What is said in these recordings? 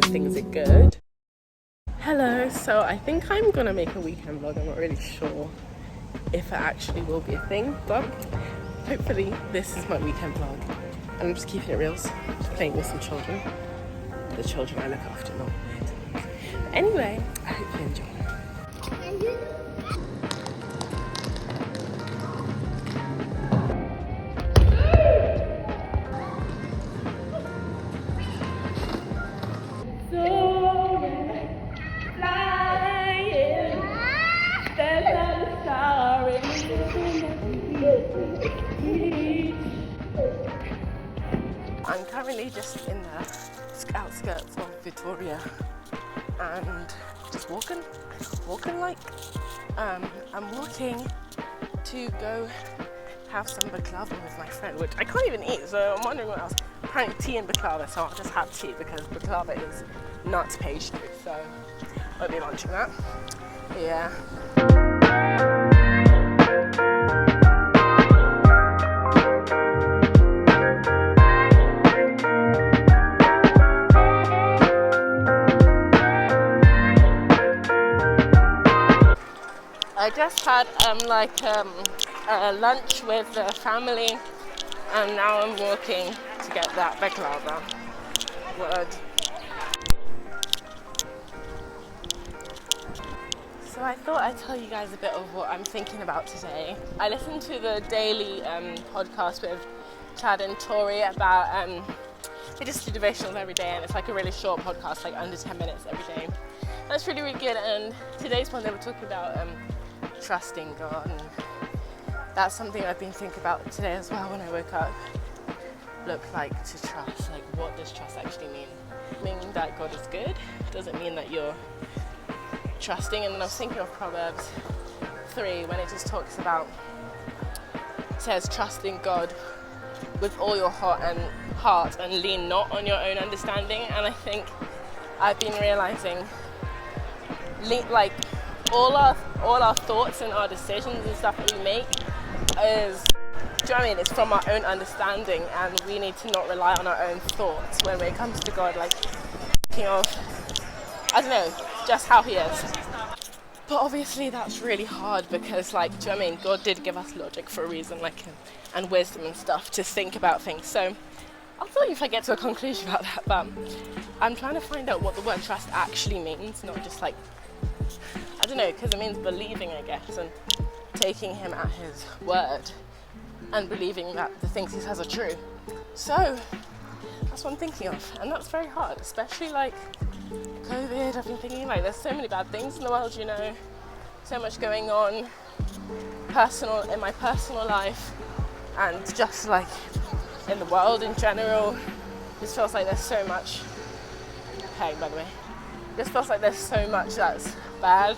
when things are good. Hello, so I think I'm gonna make a weekend vlog. I'm not really sure if it actually will be a thing, but hopefully this is my weekend vlog. And I'm just keeping it real, just playing with some children. The children I look after, not with. But anyway, I hope you enjoy. I'm currently just in the outskirts of Vitoria and just walking like I'm walking to go have some baklava with my friend, which I can't even eat, so I'm wondering what else. Apparently tea and baklava, so I'll just have tea because baklava is nuts pastry, so I'll be launching that. Yeah. I just had lunch with the family, and now I'm walking to get that baklava. Word. So I thought I'd tell you guys a bit of what I'm thinking about today. I listened to the daily podcast with Chad and Tori about they just do devotionals every day, and it's like a really short podcast, like under 10 minutes every day. That's really, really good. And today's one, they were talking about trusting God, and that's something I've been thinking about today as well when I woke up. Look like to trust, like what does trust actually mean? Meaning that God is good doesn't mean that you're trusting. And then I was thinking of Proverbs 3 when it just talks about, says trust in God with all your heart and lean not on your own understanding. And I think I've been realizing like all our thoughts and our decisions and stuff that we make is, do you know what I mean? It's from our own understanding, and we need to not rely on our own thoughts when it comes to God, like thinking of, I don't know, just how He is. But obviously that's really hard because, like, do you know what I mean? God did give us logic for a reason, like, and wisdom and stuff to think about things. So I'll tell you if I get to a conclusion about that, but I'm trying to find out what the word trust actually means, not just like, I don't know, because it means believing, I guess, and taking Him at His word and believing that the things He says are true. So that's what I'm thinking of, and that's very hard, especially like COVID. I've been thinking like there's so many bad things in the world, you know, so much going on in my personal life, and just like in the world in general. It just feels like there's so much, hey, by the way, it just feels like there's so much that's bad.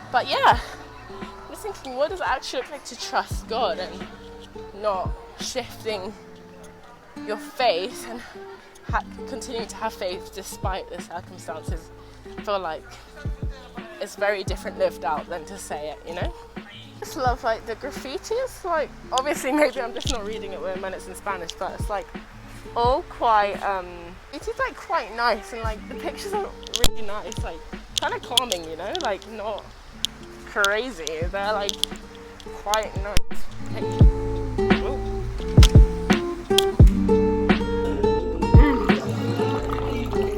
But yeah, I'm just thinking, what does it actually look like to trust God and not shifting your faith and continuing to have faith despite the circumstances? I feel like it's very different lived out than to say it, you know? I just love like the graffiti. It's like, obviously maybe I'm just not reading it when it's in Spanish, but it's like all quite, it is like quite nice, and like the pictures are really nice, like kind of calming, you know, like not crazy, they're like quite nice pictures.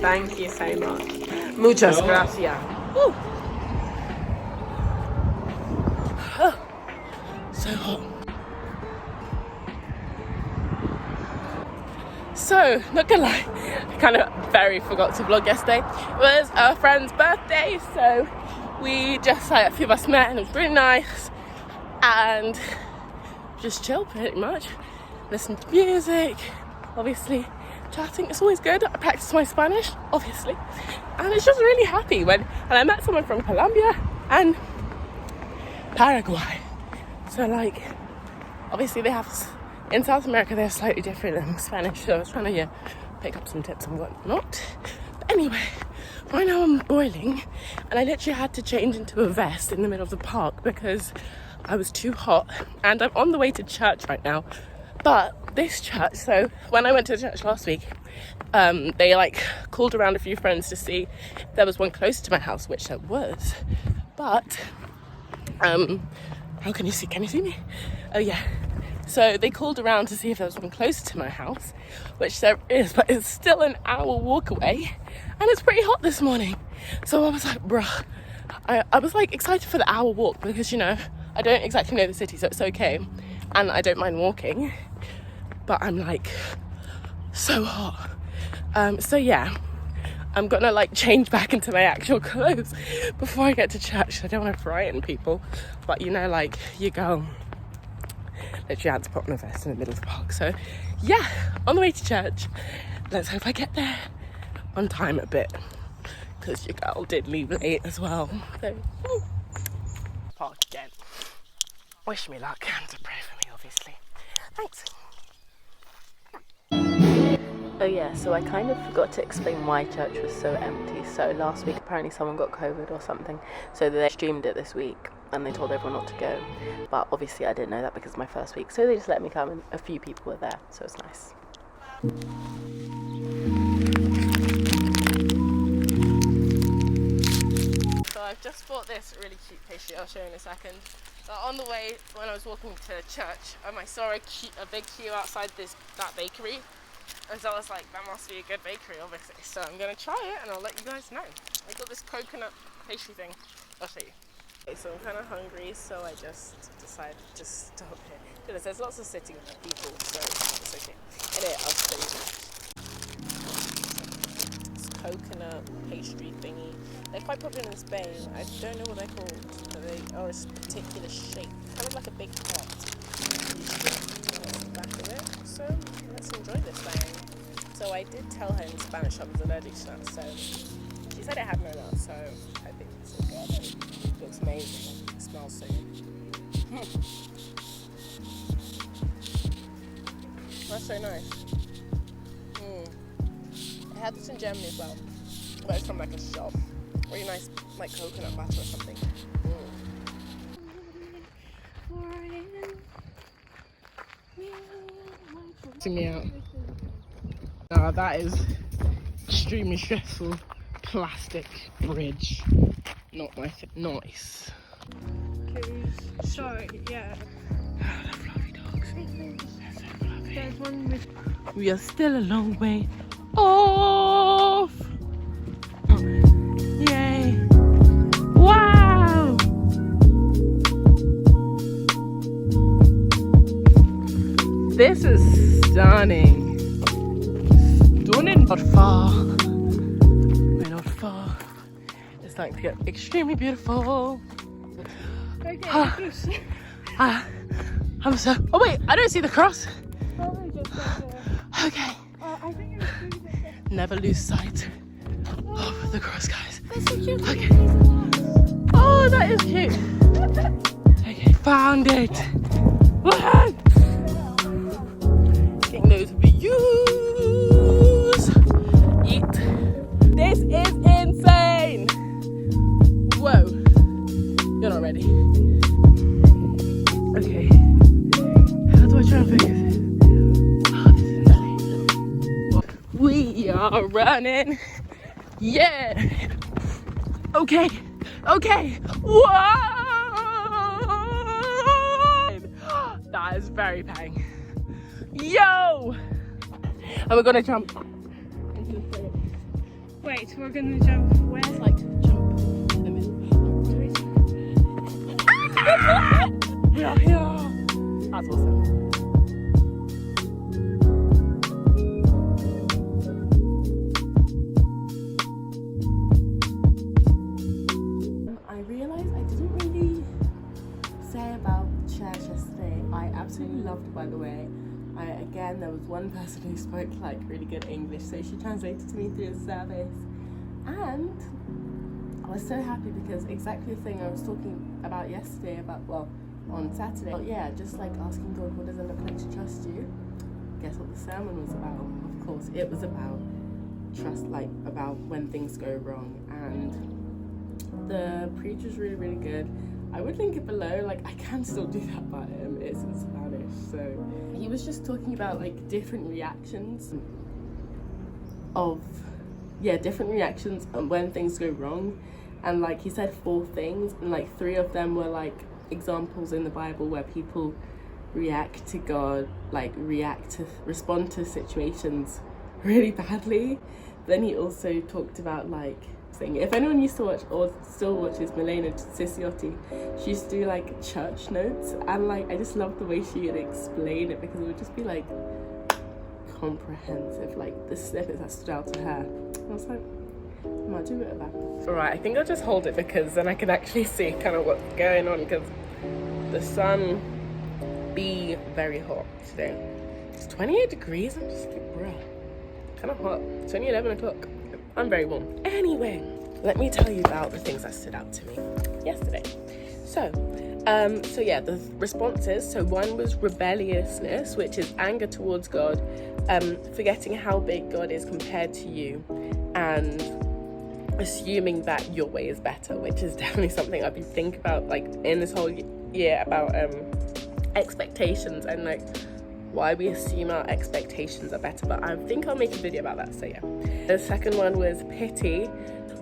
Thank you so much. Muchas gracias. So hot. So, not gonna lie, I kind of very forgot to vlog yesterday. It was a friend's birthday, so we just, like, a few of us met, and it was really nice, and just chill pretty much, listen to music, obviously chatting. It's always good. I practice my Spanish, obviously, and it's just really happy and I met someone from Colombia and Paraguay, so like obviously they have, in South America they're slightly different than Spanish, so I was trying to pick up some tips and whatnot. But anyway, right now I'm boiling, and I literally had to change into a vest in the middle of the park because I was too hot, and I'm on the way to church right now But this church, so when I went to the church last week, they like called around a few friends to see if there was one close to my house, which there was. But how can you see me? Oh yeah. So they called around to see if there was one closer to my house, which there is, but it's still an hour walk away, and it's pretty hot this morning. So I was like, bruh, I was like excited for the hour walk because, you know, I don't exactly know the city, so it's okay, and I don't mind walking, but I'm like so hot. So yeah, I'm gonna like change back into my actual clothes before I get to church. I don't want to frighten people, but you know, like you go. Literally had to put on a vest in the middle of the park. So yeah, on the way to church. Let's hope I get there on time a bit, because your girl did leave late as well. So park again. Wish me luck and to pray for me, obviously. Thanks. Oh yeah, so I kind of forgot to explain why church was so empty. So last week apparently someone got COVID or something, so they streamed it this week and they told everyone not to go, but obviously I didn't know that because it's my first week, so they just let me come and a few people were there, so it's nice. So I've just bought this really cute pastry, I'll show you in a second. So on the way, when I was walking to church, I saw a big queue outside that bakery. And so I was like, that must be a good bakery, obviously. So I'm going to try it and I'll let you guys know. I got this coconut pastry thing. I'll show you. Okay, so I'm kind of hungry, so I just decided to stop here. Because there's lots of sitting people, so it's okay. Anyway, I'll show you that. This coconut pastry thingy. They're quite popular in Spain. I don't know what they're called, but they are a particular shape. Kind of like a big heart. Back of it. So let's enjoy this thing. So I did tell her in Spanish I was allergic to nuts, so she said it had no nuts, so I think this is good. It looks amazing. It smells so good. That's so nice. I had this in Germany as well, but it's from like a shop. Really nice, like coconut butter or something. To me out. Now that is extremely stressful. Plastic bridge. Not my nice. Okay, sorry, yeah. Oh, they're fluffy dogs. They're so fluffy. There's one with... We are still a long way off. Yay. Wow. This is stunning. Stunning. Not far. We're not far. It's starting to get extremely beautiful. Okay, I'm so... Oh wait, I don't see the cross. probably just like there. Okay. I think it was pretty good there. Never lose sight of the cross, guys. That's so cute. Okay. Oh, that is cute. Okay, found it. What? Getting those views. Eat. This is insane. Whoa. You're not ready. Okay. How do I try and focus? Oh, this is insane. We are running. Yeah. Okay. Okay. Whoa. That is very pang. Yo. And we're gonna jump into the spirit. Wait, we're gonna jump where? It's like jump in the middle. We are here. That's awesome. I realised I didn't really say about church yesterday. I absolutely loved it, by the way. Again, there was one person who spoke like really good English, so she translated to me through the service. And I was so happy because exactly the thing I was talking about yesterday, on Saturday. Well, yeah, just like asking God, what does it look like to trust you? Guess what the sermon was about? Of course, it was about trust, like about when things go wrong. And the preacher's really, really good. I would link it below. Like, I can still do that, but it's in Spanish. So he was just talking about like different reactions when things go wrong, and like he said 4 things, and like 3 of them were like examples in the Bible where people react to God, like respond to situations really badly. Then he also talked about like, if anyone used to watch or still watches Milena Cicciotti, she used to do like church notes, and like I just loved the way she would explain it, because it would just be like comprehensive, like the snippets that stood out to her. I was like, I might do a bit of that. Alright, I think I'll just hold it because then I can actually see kind of what's going on, because the sun be very hot today. It's 28 degrees. I'm just like, bruh, kind of hot. It's only 11 o'clock. I'm very warm. Anyway, let me tell you about the things that stood out to me yesterday. So yeah, the responses. So one was rebelliousness, which is anger towards God, forgetting how big God is compared to you, and assuming that your way is better, which is definitely something I've been thinking about like in this whole year, about expectations and like why we assume our expectations are better. But I think I'll make a video about that, so yeah. The second one was pity,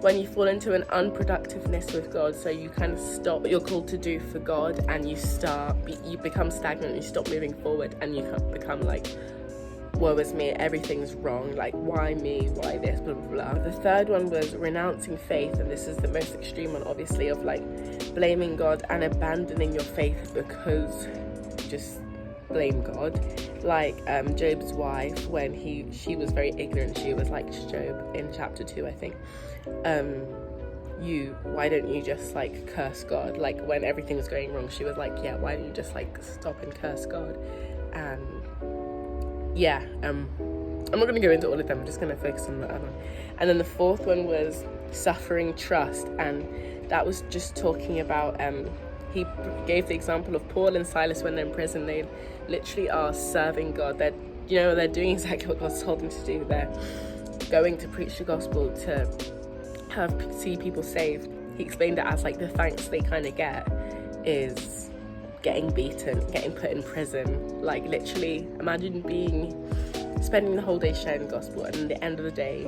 when you fall into an unproductiveness with God, so you kind of stop what you're called to do for God, and you become stagnant, you stop moving forward, and you become like, woe is me, everything's wrong, like why me, why this, blah blah blah. The third one was renouncing faith, and this is the most extreme one obviously, of like blaming God and abandoning your faith because just blame God. Like Job's wife, when she was very ignorant, she was like Job in chapter 2, I think. Why don't you just like curse God? Like when everything was going wrong, she was like, yeah, why don't you just like stop and curse God? And yeah, I'm not going to go into all of them, I'm just going to focus on the other one. And then the fourth one was suffering trust, and that was just talking about he gave the example of Paul and Silas when they're in prison. They literally are serving God. They're doing exactly what God's told them to do. They're going to preach the gospel, to see people saved. He explained it as like the thanks they kind of get is getting beaten, getting put in prison. Like literally, imagine spending the whole day sharing the gospel, and at the end of the day,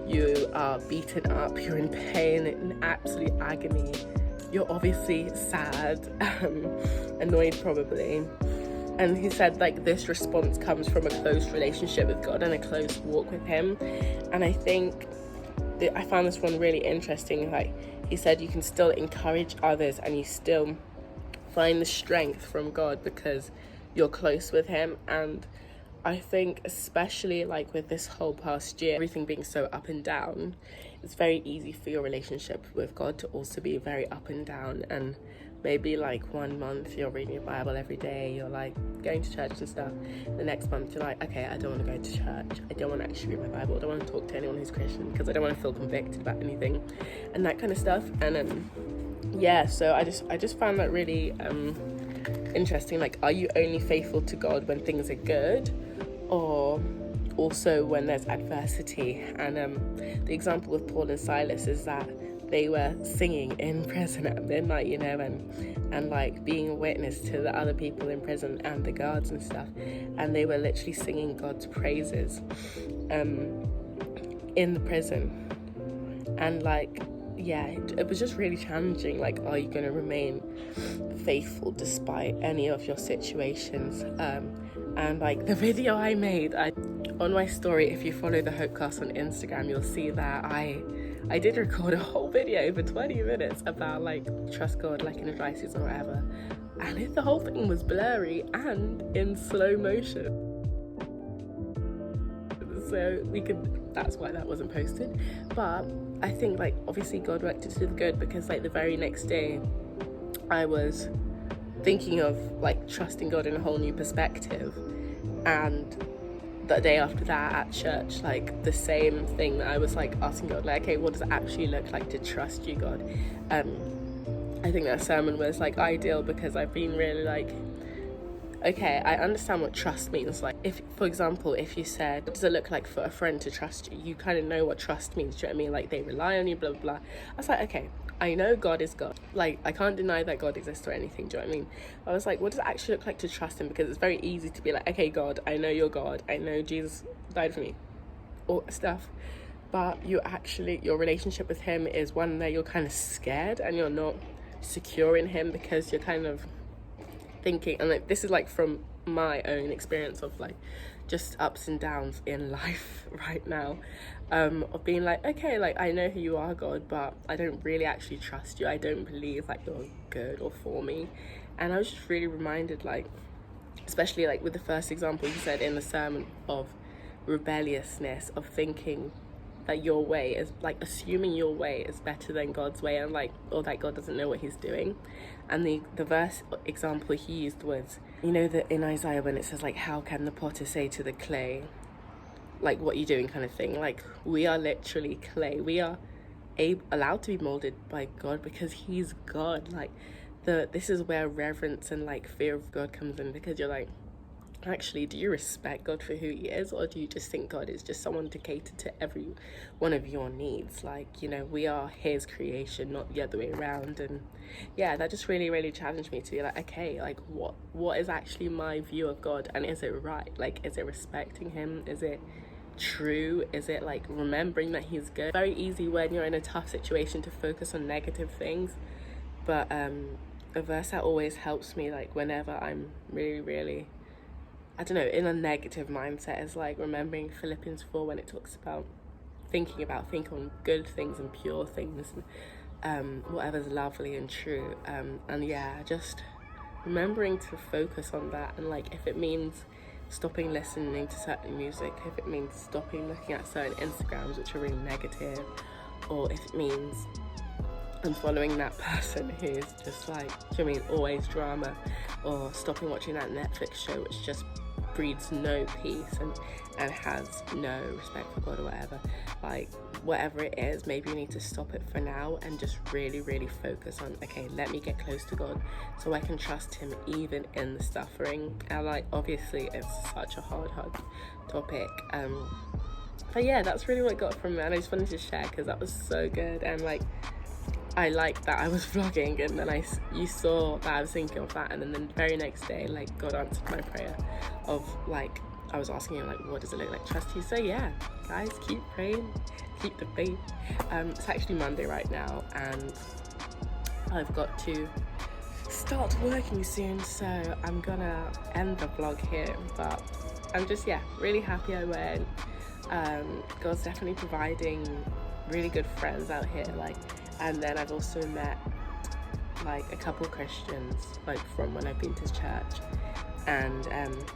you are beaten up, you're in pain, in absolute agony. You're obviously sad, annoyed probably. And he said like this response comes from a close relationship with God and a close walk with him. And I think I found this one really interesting. Like he said, you can still encourage others and you still find the strength from God because you're close with him. And I think especially like with this whole past year, everything being so up and down, it's very easy for your relationship with God to also be very up and down. And maybe like 1 month you're reading your Bible every day, you're like going to church and stuff. The next month you're like, okay, I don't want to go to church, I don't want to actually read my Bible, I don't want to talk to anyone who's Christian because I don't want to feel convicted about anything and that kind of stuff. And yeah, so I just found that really interesting. Like, are you only faithful to God when things are good, or also when there's adversity? And the example with Paul and Silas is that they were singing in prison at midnight, and like being a witness to the other people in prison and the guards and stuff, and they were literally singing God's praises in the prison. And like, yeah, it was just really challenging. Like, are you going to remain faithful despite any of your situations? And like the video I made, on my story, if you follow the Hopecast on Instagram, you'll see that I did record a whole video for 20 minutes about like trust God, like in a dry season or whatever, and the whole thing was blurry and in slow motion. So that's why that wasn't posted. But I think like obviously God worked it to the good, because like the very next day I was thinking of like trusting God in a whole new perspective, and the day after that at church, like the same thing, that I was like asking God, like, okay, what does it actually look like to trust you, God? I think that sermon was like ideal because I've been really like okay, I understand what trust means. Like, if, for example, if you said, what does it look like for a friend to trust you? You kind of know what trust means, do you know what I mean? Like, they rely on you, blah, blah, blah. I was like, okay, I know God is God. Like, I can't deny that God exists or anything, do you know what I mean? I was like, what does it actually look like to trust him? Because it's very easy to be like, okay, God, I know you're God. I know Jesus died for me, or stuff. But you actually, your relationship with him is one that you're kind of scared and you're not secure in him, because you're kind of thinking, and like, this is like from my own experience of like just ups and downs in life right now, of being like, okay, like, I know who you are, God, but I don't really actually trust you. I don't believe like you're good or for me. And I was just really reminded, like, especially like with the first example you said in the sermon, of rebelliousness, of thinking that your way is, like, assuming your way is better than God's way, and like, or that God doesn't know what he's doing. And the verse example he used was, you know, that in Isaiah when it says like, how can the potter say to the clay, like, what are you doing, kind of thing. Like, we are literally clay. We are allowed to be molded by God because he's God. Like, this is where reverence and like fear of God comes in, because you're like, actually, do you respect God for who he is, or do you just think God is just someone to cater to every one of your needs? Like, you know, we are his creation, not the other way around. And yeah, that just really challenged me to be like, okay, like, what is actually my view of God, and is it right? Like, is it respecting him? Is it true? Is it like remembering that he's good? Very easy when you're in a tough situation to focus on negative things, but a verse that always helps me, like, whenever I'm really, I don't know, in a negative mindset, is like remembering Philippians 4 when it talks about think on good things and pure things, and whatever's lovely and true, and yeah, just remembering to focus on that. And like, if it means stopping listening to certain music, if it means stopping looking at certain Instagrams which are really negative, or if it means unfollowing that person who's just like, do you know what I mean, always drama, or stopping watching that Netflix show which just breeds no peace and has no respect for God or whatever. Like, whatever it is, maybe you need to stop it for now and just really focus on, okay, let me get close to God so I can trust him even in the suffering. And like, obviously it's such a hard topic, but yeah, that's really what I got from it, and I just wanted to share because that was so good. And like, I like that I was vlogging, and then you saw that I was thinking of that, and then the very next day, like, God answered my prayer of like, I was asking him, like, what does it look like to trust you? So yeah, guys, keep praying, keep the faith. It's actually Monday right now, and I've got to start working soon, so I'm gonna end the vlog here. But I'm just, yeah, really happy I went. God's definitely providing really good friends out here, like. And then I've also met like a couple Christians, like from when I've been to church, and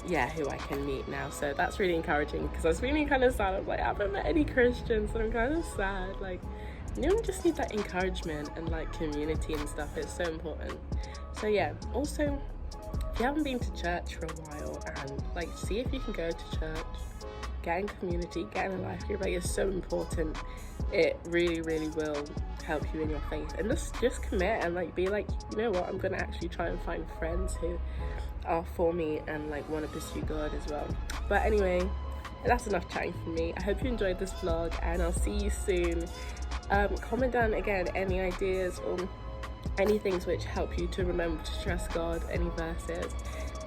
yeah, who I can meet now. So that's really encouraging, because I was feeling kind of sad. I was like, I haven't met any Christians, and I'm kind of sad. Like, you know, just need that encouragement and like community and stuff. It's so important. So yeah, also, if you haven't been to church for a while, and like, see if you can go to church, get in community, get in a life group. Like, it's so important. It really will help you in your faith, and just commit and like be like, you know what, I'm gonna actually try and find friends who are for me and like want to pursue God as well. But anyway, that's enough chatting from me. I hope you enjoyed this vlog, and I'll see you soon. Comment down again any ideas or any things which help you to remember to trust God, any verses.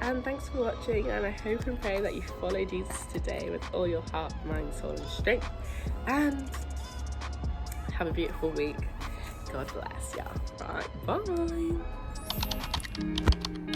And thanks for watching, and I hope and pray that you follow Jesus today with all your heart, mind, soul and strength, and have a beautiful week. God bless y'all. Right, bye.